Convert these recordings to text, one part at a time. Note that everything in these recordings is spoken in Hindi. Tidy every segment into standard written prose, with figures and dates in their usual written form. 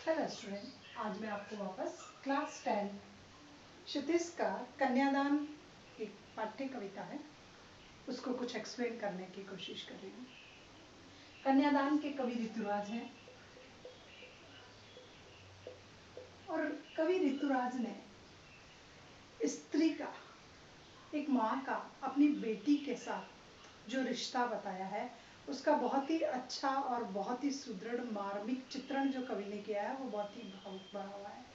हेलो स्टूडेंट, आज मैं आपको वापस क्लास 10 क्षितिज का कन्यादान एक पाठ्य कविता है, उसको कुछ एक्सप्लेन करने की कोशिश कर रही हूँ। कन्यादान के कवि ऋतुराज हैं और कवि ऋतुराज ने स्त्री का, एक माँ का अपनी बेटी के साथ जो रिश्ता बताया है उसका बहुत ही अच्छा और बहुत ही सुदृढ़ मार्मिक चित्रण जो कवि ने किया है वो बहुत ही भावुक बना हुआ है।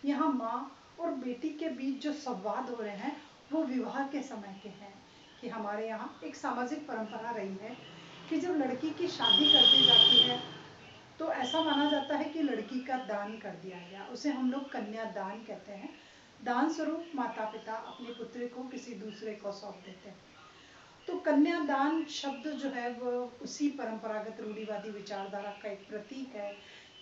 यहाँ माँ और बेटी के बीच जो संवाद हो रहे हैं वो विवाह के समय के हैं कि हमारे यहाँ एक सामाजिक परंपरा रही है कि जब लड़की की शादी कर दी जाती है तो ऐसा माना जाता है कि लड़की का दान कर दिया गया, उसे हम लोग कन्यादान कहते हैं। दान स्वरूप माता पिता अपनी पुत्री को किसी दूसरे को सौंप देते हैं। तो कन्यादान शब्द जो है वो उसी परंपरागत रूढ़िवादी विचारधारा का एक प्रतीक है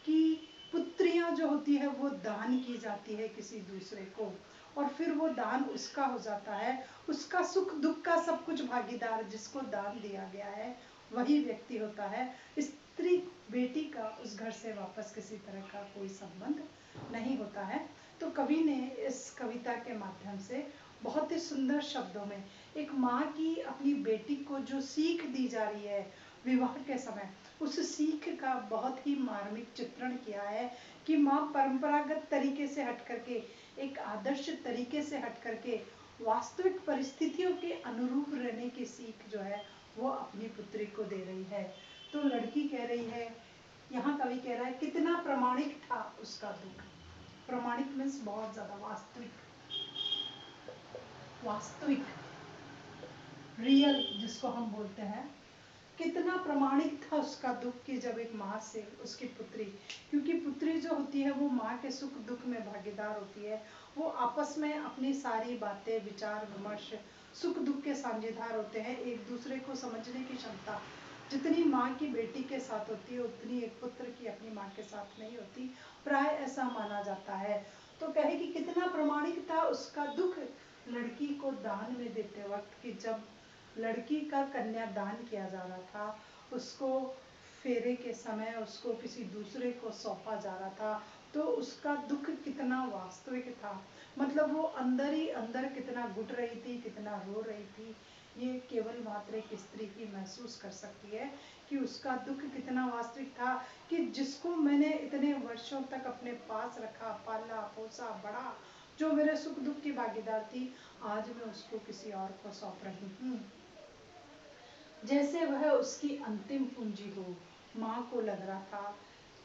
कि पुत्रियां जो होती है वो दान की जाती है किसी दूसरे को, और फिर वो दान उसका हो जाता है, उसका सुख दुख का सब कुछ भागीदार जिसको दान दिया गया है वही व्यक्ति होता है। स्त्री बेटी का उस घर से वापस किसी तरह का कोई संबंध नहीं होता है। तो कवि ने इस कविता के माध्यम से बहुत ही सुंदर शब्दों में एक माँ की अपनी बेटी को जो सीख दी जा रही है विवाह के समय, उस सीख का बहुत ही मार्मिक चित्रण किया है कि माँ परंपरागत तरीके से हट करके, एक आदर्श तरीके से हट करके वास्तविक परिस्थितियों के अनुरूप रहने की सीख जो है वो अपनी पुत्री को दे रही है। तो लड़की कह रही है, यहाँ कवि कह रहा है कितना प्रमाणिक था उसका दुख। प्रमाणिक मीन्स बहुत ज्यादा वास्तविक, वास्तविक रियल जिसको हम बोलते हैं, कितना प्रमाणिक था उसका दुख कि जब एक माँ से उसकी पुत्री, क्योंकि पुत्री जो होती है वो माँ के सुख दुख में भागीदार होती है, वो आपस में अपनी सारी बातें विचार विमर्श सुख दुख के साझेदार होते हैं। एक दूसरे को समझने की क्षमता जितनी माँ की बेटी के साथ होती है उतनी एक पुत्र की अपनी माँ के साथ नहीं होती, प्राय ऐसा माना जाता है। तो कहे कि कितना प्रमाणिक था उसका दुख लड़की को दान में देते वक्त कि जब लड़की का कन्यादान किया जा रहा था, उसको फेरे के समय उसको किसी दूसरे को सौंपा जा रहा था, तो उसका दुख कितना वास्तविक था। मतलब वो अंदर ही अंदर कितना घुट रही थी, कितना रो रही थी, ये केवल मात्र एक स्त्री ही महसूस कर सकती है कि उसका दुख कितना वास्तविक था कि जिसको मैंने इतने वर्षों तक अपने पास रखा, पाला पोसा बड़ा, जो मेरे सुख दुख की भागीदार थी, आज मैं उसको किसी और को सौंप रही हूँ। जैसे वह उसकी अंतिम पूंजी हो। माँ को लग रहा था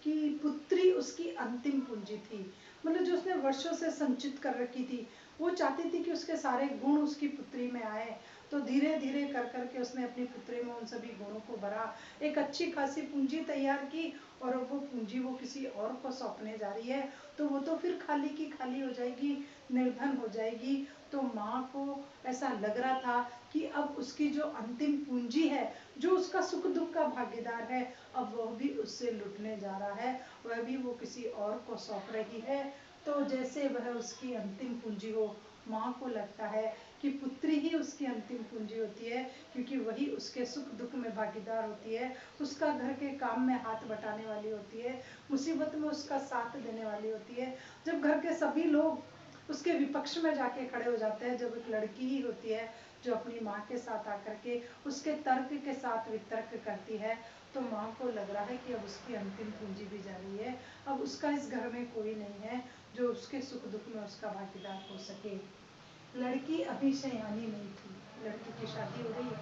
कि पुत्री उसकी अंतिम पूंजी थी, मतलब जो उसने वर्षों से संचित कर रखी थी, वो चाहती थी कि उसके सारे गुण उसकी पुत्री में आए। तो धीरे धीरे कर करके उसने अपनी पुत्री में उन सभी गुणों को भरा, एक अच्छी खासी पूंजी तैयार की, और अब वो पूंजी वो किसी और को सौंपने जा रही है तो वो तो फिर खाली की खाली हो जाएगी, निर्धन हो जाएगी। तो माँ को ऐसा लग रहा था कि अब उसकी जो अंतिम पूंजी है, जो उसका सुख दुख का भागीदार है, अब वह भी उससे लुटने जा रहा है, वह भी वो किसी और को सौंप रही है। तो जैसे वह उसकी अंतिम पूंजी हो, माँ को लगता है कि पुत्री ही उसकी अंतिम पूंजी होती है, क्योंकि वही उसके सुख दुख में भागीदार होती है, उसका घर के काम में हाथ बटाने वाली होती है, मुसीबत में उसका साथ देने वाली होती है। जब घर के सभी लोग उसके विपक्ष में जाके खड़े हो जाते हैं, जब एक लड़की ही होती है जो अपनी माँ के साथ आकर के उसके तर्क के साथ वितर्क करती है, तो माँ को लग रहा है कि अब उसकी अंतिम पूंजी भी जा रही है, अब उसका इस घर में कोई नहीं है जो उसके सुख दुख में उसका भागीदार हो सके। लड़की अभी सयानी नहीं थी, लड़की की शादी हो गई है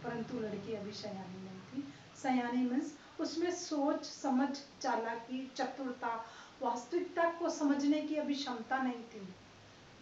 परंतु लड़की अभी सयानी नहीं थी। सयानी मीन्स उसमें सोच समझ, चालाकी, चतुरता, वास्तविकता को समझने की अभी क्षमता नहीं थी।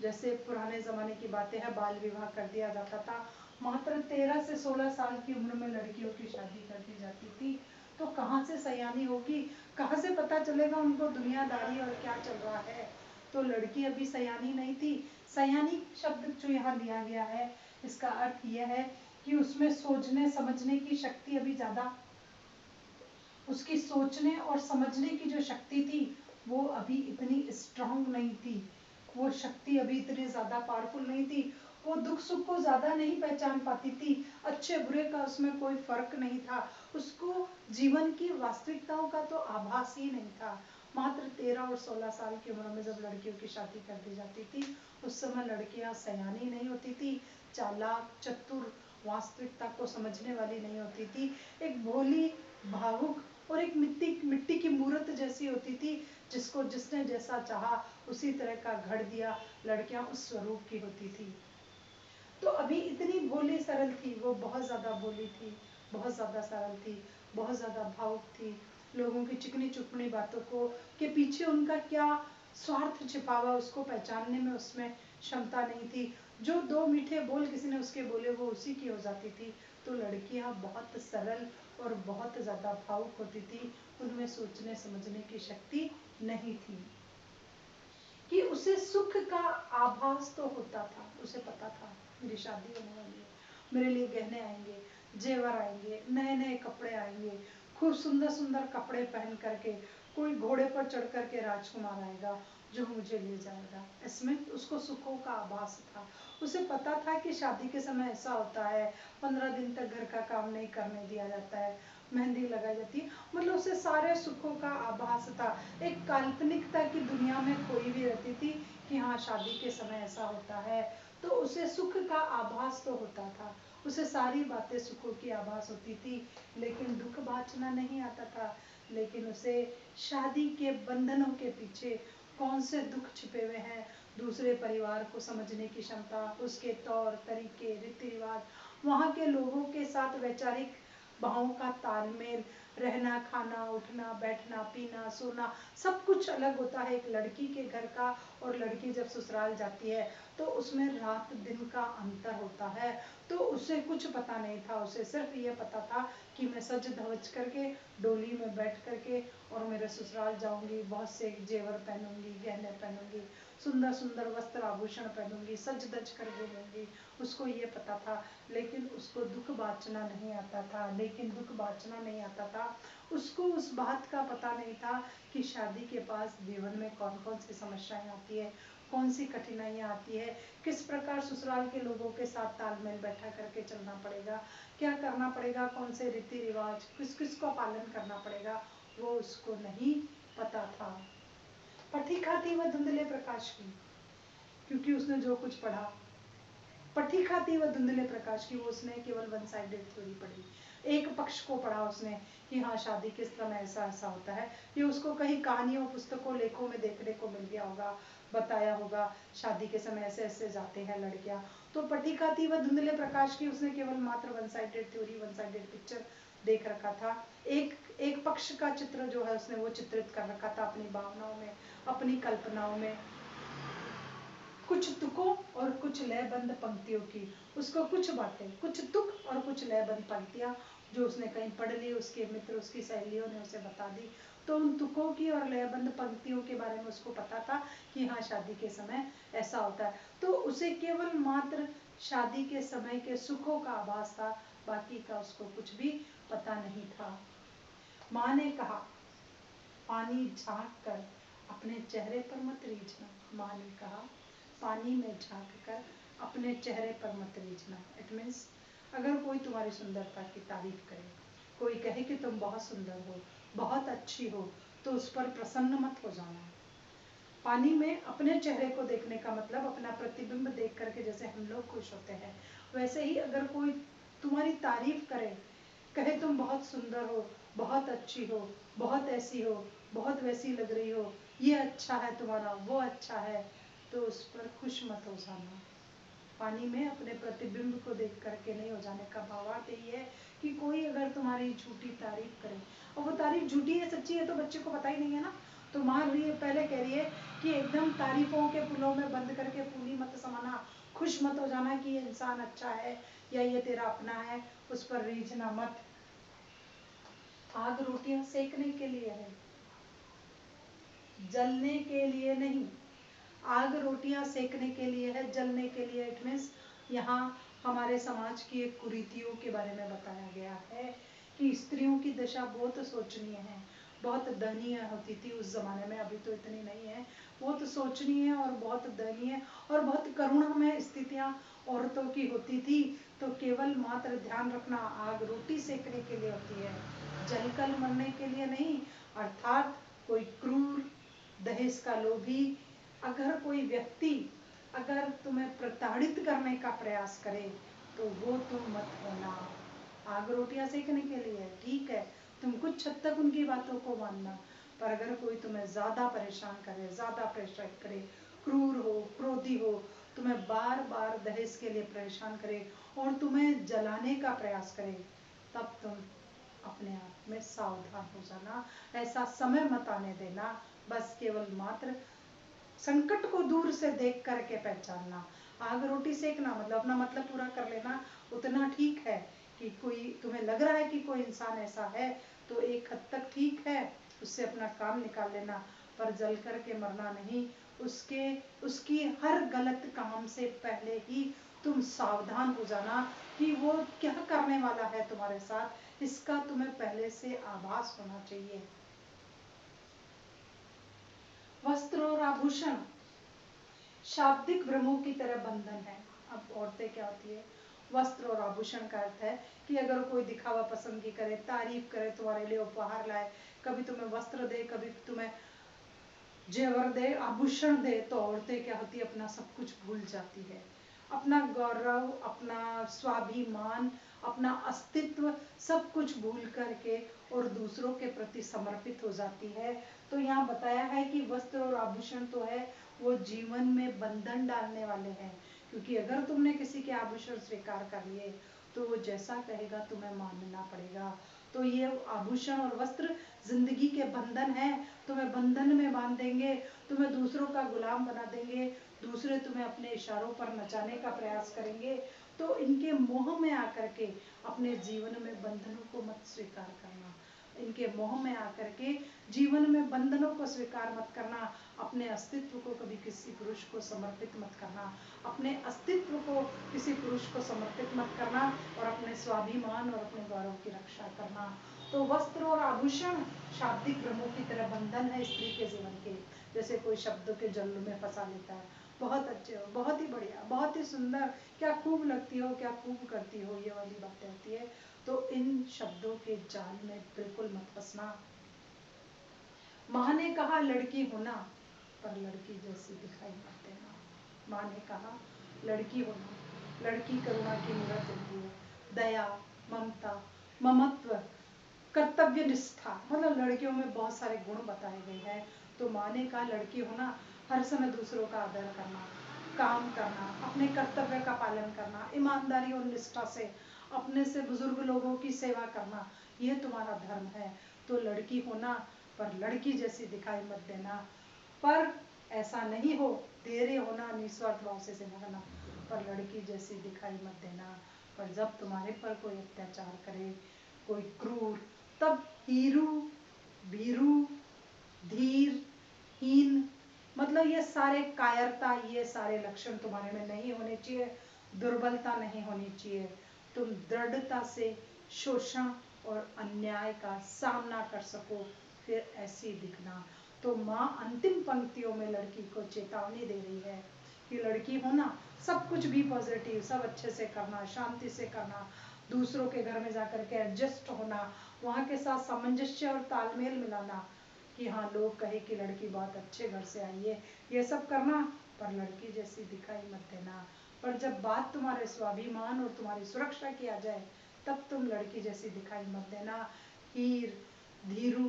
जैसे पुराने जमाने की बातें हैं, बाल विवाह कर दिया जाता था, मात्र 13 से 16 साल की उम्र में लड़कियों की शादी कर दी जाती थी। तो कहाँ से सयानी होगी, कहाँ से पता चलेगा उनको दुनियादारी और क्या चल रहा है। तो लड़की अभी सयानी नहीं थी। सयानी शब्द जो यहाँ लिया गया है, इसका अर्थ यह है कि उसमें सोचने समझने की शक्ति अभी ज्यादा, उसकी सोचने और समझने की जो शक्ति थी वो अभी इतनी स्ट्रांग नहीं थी, वो शक्ति अभी इतनी ज्यादा पावरफुल नहीं थी, वो दुख सुख को ज्यादा नहीं पहचान पाती थी, अच्छे बुरे का उसमें कोई फर्क नहीं था, उसको जीवन की वास्तविकताओं का तो आभास ही नहीं था। मात्र 13 और 16 साल की उम्र में जब लड़कियों की शादी कर दी जाती थी, उस समय लड़कियां सयानी नहीं होती थी, चालाक, चतुर, वास्तविकता को समझने वाली नहीं होती थी, एक भोली, भावुक और एक मिट्टी की मूर्त जैसी होती थी, जिसको जिसने जैसा चाहा उसी तरह का घड़ दिया। लड़कियां उस स्वरूप की होती थी। तो अभी इतनी भोली सरल थी, वो बहुत ज़्यादा भोली थी, बहुत ज़्यादा सरल थी, बहुत ज़्यादा भावुक थी। लोगों की चिकनी चुपड़ी बातों को के पीछे उनका क्या स्वार्थ छिपा हुआ उसको पहचानने में उसमें क्षमता नहीं थी। जो दो मीठे बोल किसी ने उसके बोले वो उसी की हो जाती थी। तो लड़कियां बहुत सरल और बहुत ज़्यादा भावुक होती थी, उनमें सोचने समझने की शक्ति नहीं थी कि उसे सुख का आभास तो होता था। उसे पता था मेरी शादी होने वाली है, मेरे लिए गहने आएंगे, जेवर आएंगे, नए नए कपड़े आएंगे, खूब सुंदर सुंदर कपड़े पहन करके कोई घोड़े पर चढ़ करके राजकुमार आएगा जो मुझे ले जाएगा। इसमें उसको सुखों का आभास था। उसे पता था कि शादी के समय ऐसा होता है, 15 दिन तक घर का काम नहीं करने दिया जाता है, मेहंदी लगाई जाती है, मतलब उसे सारे सुखों का आभास था। एक काल्पनिकता की दुनिया में खोई भी रहती थी कि हाँ शादी के समय ऐसा होता है, तो उसे सुख का आभास तो होता था। उसे सारी बातें सुखों की आभास होती थी, लेकिन दुख बाँचना नहीं आता था। लेकिन उसे शादी के बंधनों के पीछे कौन से दुख छिपे हुए हैं, दूसरे परिवार को समझने की क्षमता, उसके तौर तरीके, रीति रिवाज, वहाँ के लोगों के साथ वैचारिक भावों का तालमेल, रहना खाना उठना बैठना पीना सोना, सब कुछ अलग होता है एक लड़की के घर का। और लड़की जब ससुराल जाती है तो उसमें रात दिन का अंतर होता है। तो उसे कुछ पता नहीं था, उसे सिर्फ ये पता था कि मैं सज धवज करके डोली में बैठ करके और मेरे ससुराल जाऊंगी, बहुत से जेवर पहनूंगी, गहने पहनूंगी, सुंदर सुंदर वस्त्र आभूषण पहनूंगी, सज धज कर घूमूंगी, उसको ये पता था। लेकिन उसको दुख बाँचना नहीं आता था, लेकिन दुख बाँचना नहीं आता था। उसको उस बात का पता नहीं था कि शादी के पास जीवन में कौन कौन सी समस्याएं आती है, कौन सी कठिनाइयाँ आती है, किस प्रकार ससुराल के लोगों के साथ तालमेल बैठा करके चलना पड़ेगा, क्या करना पड़ेगा, कौन से रीति रिवाज किस किस का पालन करना पड़ेगा, वो उसको नहीं पता था। पथिका थी वह धुंधले प्रकाश की, क्योंकि उसने जो कुछ पढ़ा, पथिका थी वह धुंधले प्रकाश की, वो उसने केवल वन साइडेड थ्योरी पढ़ी, एक पक्ष को पढ़ा उसने कि हाँ शादी किस समय ऐसा ऐसा होता है। ये उसको कहीं कहानियों पुस्तकों लेखों में देखने को मिल गया होगा, बताया होगा शादी के समय ऐसे ऐसे जाते हैं लड़कियां। तो पथिका थी वह धुंधले प्रकाश की, उसने केवल मात्र one sided theory, one sided picture देख रखा था। एक एक पक्ष का चित्र जो है उसने वो चित्रित कर रखा था अपनी भावनाओं में, अपनी कल्पनाओं में, कुछ तुकों और कुछ लयबंद पंक्तियों की। उसको कुछ बातें, कुछ तुक और कुछ लयबंद पंक्तियां जो उसने कहीं पढ़ ली, उसके मित्र उसकी सहेलियों ने उसे बता दी। तो उन तुकों की और लयबंद पंक्तियों के बारे में उसको पता था कि हाँ शादी के समय ऐसा होता है। तो उसे केवल मात्र शादी के समय के सुखों का आभास था, बाकी का उसको कुछ भी पता नहीं था। माँ ने कहा, पानी झांक कर अपने चेहरे पर मत रीझना। माँ ने कहा, पानी में झांक कर अपने चेहरे पर मत रीझना। इट मीन्स अगर कोई तुम्हारी सुंदरता की तारीफ करे, कोई कहे कि तुम बहुत सुंदर हो, बहुत अच्छी हो, तो उस पर प्रसन्न मत हो जाना। पानी में अपने चेहरे को देखने का मतलब अपना प्रतिबिंब देख करके जैसे हम लोग खुश होते हैं, वैसे ही अगर कोई तुम्हारी तारीफ करे, कहे तुम बहुत सुंदर हो, बहुत अच्छी हो, बहुत ऐसी हो, बहुत वैसी लग रही हो, ये अच्छा है तुम्हारा, वो अच्छा है, तो उस पर खुश मत हो जाना। पानी में अपने प्रतिबिंब को देख करके नहीं हो जाने का भावार्थ यही है कि कोई अगर तुम्हारी झूठी तारीफ करे, और वो तारीफ झूठी है सच्ची है तो बच्चे को पता ही नहीं है ना, तो मान रही है, पहले कह रही है कि एकदम तारीफों के पुलों में बंद करके फूली मत समाना, खुश मत हो जाना कि ये इंसान अच्छा है या ये तेरा अपना है, उस पर रीझना मत। आग रोटियां सेकने के लिए है, जलने के लिए नहीं। आग रोटियां सेकने के लिए है, जलने के लिए। इट मीन्स यहाँ हमारे समाज की एक कुरीतियों के बारे में बताया गया है कि स्त्रियों की दशा बहुत सोचनीय है, बहुत दयनीय होती थी उस जमाने में, अभी तो इतनी नहीं है, बहुत सोचनीय और बहुत दयनीय और बहुत करुणामय स्थितियां औरतों की होती थी। तो केवल मात्र ध्यान रखना, आग रोटी सेकने के लिए होती है, जलकर मरने के लिए नहीं। अर्थात कोई क्रूर दहेज का लोभी, अगर कोई व्यक्ति अगर तुम्हें प्रताड़ित करने का प्रयास करे तो वो तुम मत होना। आग रोटियां सेकने के लिए ठीक है, तुम कुछ हद तक उनकी बातों को मानना, पर अगर कोई तुम्हें ज्यादा परेशान करे, ज्यादा प्रेशर करे, क्रूर हो, क्रोधी हो, तुम्हें बार बार दहेज के लिए परेशान करे और तुम्हें जलाने का प्रयास करे, तब तुम अपने आप में सावधान हो जाना। ऐसा समय मत आने देना। बस केवल मात्र संकट को दूर से देख करके पहचानना। आग रोटी सेकना मतलब अपना मतलब पूरा कर लेना उतना ठीक है कि कोई तुम्हें लग रहा है कि कोई इंसान ऐसा है तो एक हद तक ठीक है, उससे अपना काम निकाल लेना, पर जल करके मरना नहीं। उसकी हर गलत काम से पहले ही तुम सावधान हो जाना कि वो क्या करने वाला है तुम्हारे साथ, इसका तुम्हें पहले से आभास होना चाहिए। वस्त्र और आभूषण शाब्दिक भ्रमों की तरह बंधन है। अब औरतें क्या होती है, वस्त्र और आभूषण का अर्थ है कि अगर कोई दिखावा पसंद की करे, तारीफ करे, तुम्हारे लिए उपहार लाए, कभी तुम्हें वस्त्र दे, कभी तुम्हें जेवर दे, आभूषण दे, तो औरतें क्या होती है, अपना सब कुछ भूल जाती है, अपना गौरव, अपना स्वाभिमान, अपना अस्तित्व सब कुछ भूल करके और दूसरों के प्रति समर्पित हो जाती है। तो यहाँ बताया है कि वस्त्र और आभूषण तो है वो जीवन में बंधन डालने वाले हैं, क्योंकि अगर तुमने किसी के आभूषण स्वीकार कर लिए तो वो जैसा कहेगा तुम्हें मानना पड़ेगा। तो ये आभूषण और वस्त्र जिंदगी के बंधन है, तुम्हें बंधन में बांध देंगे, तुम्हें दूसरों का गुलाम बना देंगे, दूसरे तुम्हें अपने इशारों पर नचाने का प्रयास करेंगे। तो इनके मोह में आकर के अपने जीवन में बंधनों को मत स्वीकार करना, इनके मोह में आकर के जीवन में बंधनों को स्वीकार मत करना, अपने अस्तित्व को कभी किसी पुरुष को समर्पित मत करना, अपने अस्तित्व को किसी पुरुष को समर्पित मत करना और अपने स्वाभिमान और अपने गौरव की रक्षा करना। तो वस्त्र और आभूषण शाब्दिक भ्रमों की तरह बंधन है स्त्री के जीवन के। जैसे कोई शब्दों के जल में फंसा लेता है, बहुत अच्छे हो, बहुत ही बढ़िया, बहुत ही सुंदर, क्या खूब लगती हो, क्या खूब करती हो, ये वाली बातें होती है। तो इन शब्दों के जाल में बिल्कुल मत फंसना। माँ ने कहा लड़की होना पर लड़की जैसी दिखाई मत देना। माँ ने कहा लड़की होना, लड़की करुणा की मूरत होती है, दया, ममता, ममत्व, कर्तव्य निष्ठा, मतलब लड़कियों में बहुत सारे गुण बताए गए हैं। तो माँ ने कहा लड़की होना हर समय दूसरों का आदर करना, काम करना, अपने कर्तव्य का पालन करना, ईमानदारी और निष्ठा से अपने से बुजुर्ग लोगों की सेवा करना, ये तुम्हारा धर्म है। तो लड़की होना पर लड़की जैसी दिखाई मत देना, पर ऐसा नहीं हो, धैर्य होना, निस्वार्थ भाव से सेवा करना, पर लड़की जैसी दिखाई मत देना। पर जब तुम्हारे पर कोई अत्याचार करे, कोई क्रूर, तब हीरू, भीरू, धीर, हीन, मतलब ये सारे कायरता, ये सारे लक्षण तुम्हारे में नहीं होने चाहिए, दुर्बलता नहीं होनी चाहिए। तुम दृढ़ता से शोषण और अन्याय का सामना कर सको, फिर ऐसी दिखना। तो माँ अंतिम पंक्तियों में लड़की को चेतावनी दे रही है कि लड़की होना सब कुछ भी पॉजिटिव, सब अच्छे से करना, शांति से करना, दूसरों के घर में जाकर के एडजस्ट होना, वहाँ के साथ सामंजस्य और तालमेल मिलाना, कि हाँ लोग कहे कि लड़की बहुत अच्छे घर से आई है, ये सब करना, पर लड़की जैसी दिखाई मत देना। पर जब बात तुम्हारे स्वाभिमान और तुम्हारी सुरक्षा की आ जाए, तब तुम लड़की जैसी दिखाई मत देना। हीर, धीरू,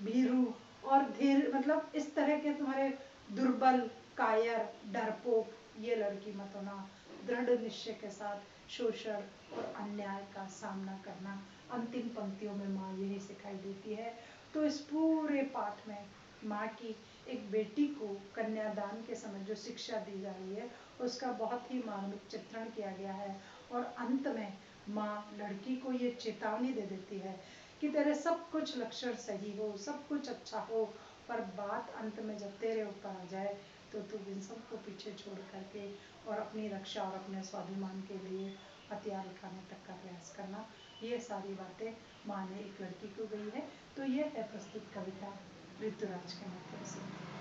भीरू और धीर, मतलब इस तरह के तुम्हारे दुर्बल, कायर, डरपोक, ये लड़की मत होना। दृढ़ निश्चय के साथ शोषण और अन्याय का सामना करना, अंतिम पंक्तियों में माँ यही सिखाई देती है। तो इस पूरे पाठ में माँ की एक बेटी को कन्यादान के समय जो शिक्षा दी जा रही है उसका बहुत ही मार्मिक चित्रण किया गया है। और अंत में माँ लड़की को ये चेतावनी दे देती है कि तेरे सब कुछ लक्षण सही हो, सब कुछ अच्छा हो, पर बात अंत में जब तेरे ऊपर आ जाए तो तू इन सबको पीछे छोड़ करके और अपनी रक्षा और अपने स्वाभिमान के लिए हथियार उठाने तक का प्रयास करना। ये सारी बातें माँ ने एक लड़की को गई है। तो ये है प्रस्तुत कविता ऋतुराज के माध्यम से।